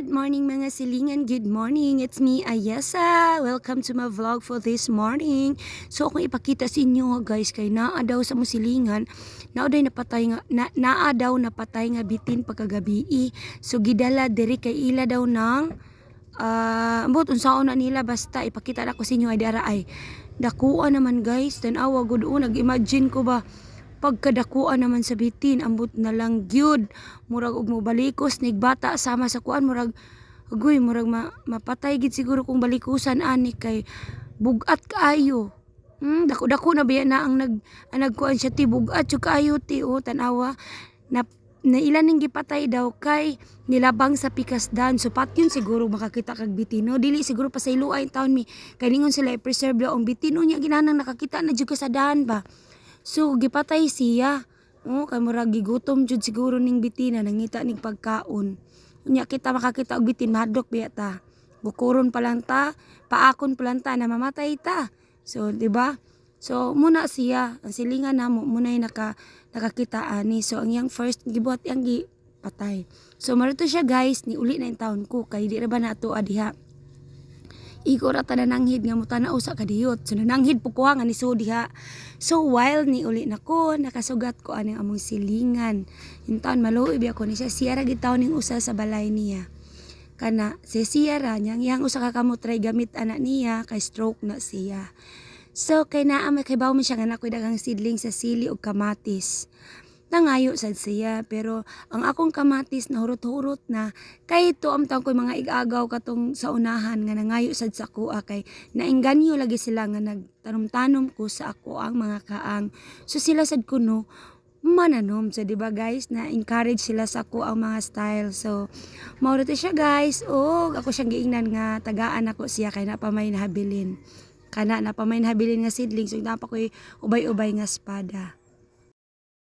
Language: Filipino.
Good morning mga silingan, good morning. It's me, Ayesa. Welcome to my vlog for this morning. So akong ipakita sa inyo guys, kay naa daw sa musilingan, naa daw napatay nga bitin pagkagabi. So gidala diri kay ila daw ng ambot unsaon na nila, basta ipakita na ko sa inyo ay dara ay dakuan naman guys. Tanawa gud nag-imagine ko ba pagkadakuan naman sa bitin, ambot na lang gyud murag og mobalikos nig bata sama sa kuan, murag agoy murag mapatay gid siguro kung balikusan ani kay bugat kaayo. Dako na biya na ang nagkuan siya ti, bugat jud kaayo ti. Tanawa na ilan ning gipatay daw kay nilabang sa pikasdan. So patyon siguro makakita kag bitino, dili siguro pa sa iluay taon mi kay ningon sila i-preserve daw ang bitino nya, ginanang nakakita na jud ka sa daan ba. So gipatay siya. Kay murag gigutom jud siguro ning bitina, nangita ning pagkaon. Unya kita makakita og bitin, mahadlok biya ta. Bukuron pa lang ta, paakon pa lang ta na mamatay ta. So di ba? So muna siya, ang silingan namo muna nakakita ani. So ang yang first gibuhat yang gipatay. So marito siya guys, ni uli na yung taon ko kay di ra ba nato adiha. Iko ra ta nananghid nga mutanaw sa kadiyot. So nananghid po ko nga ni so diha. So while ni uli nako, nakasugat ko aning among silingan. Yung taon maluoy biya ko ni siya ra gid taon ning usa sa balay niya. Kana si Sierra yang usa ka kamot try gamit anak niya kay stroke na siya. So kay naa may kay bawo man siya nga nakoy daghang seedling sa sili ug kamatis. Nangayo sad siya, pero ang akong kamatis na hurot-hurot na kay ito amtang ko mga igagaw katong sa unahan nga nangayo sad sa kuha, kay nainganyo lagi sila nga nagtanom-tanom ko sa ako ang mga kaang. So sila sad kuno mananom, so diba guys, na encourage sila sa ako ang mga style. So mao siya guys, ako siyang giingnan nga tagaan ako siya kay napamay nahabilin. Kana napamay nahabilin nga seedling, so napa ko'y ubay-ubay nga espada.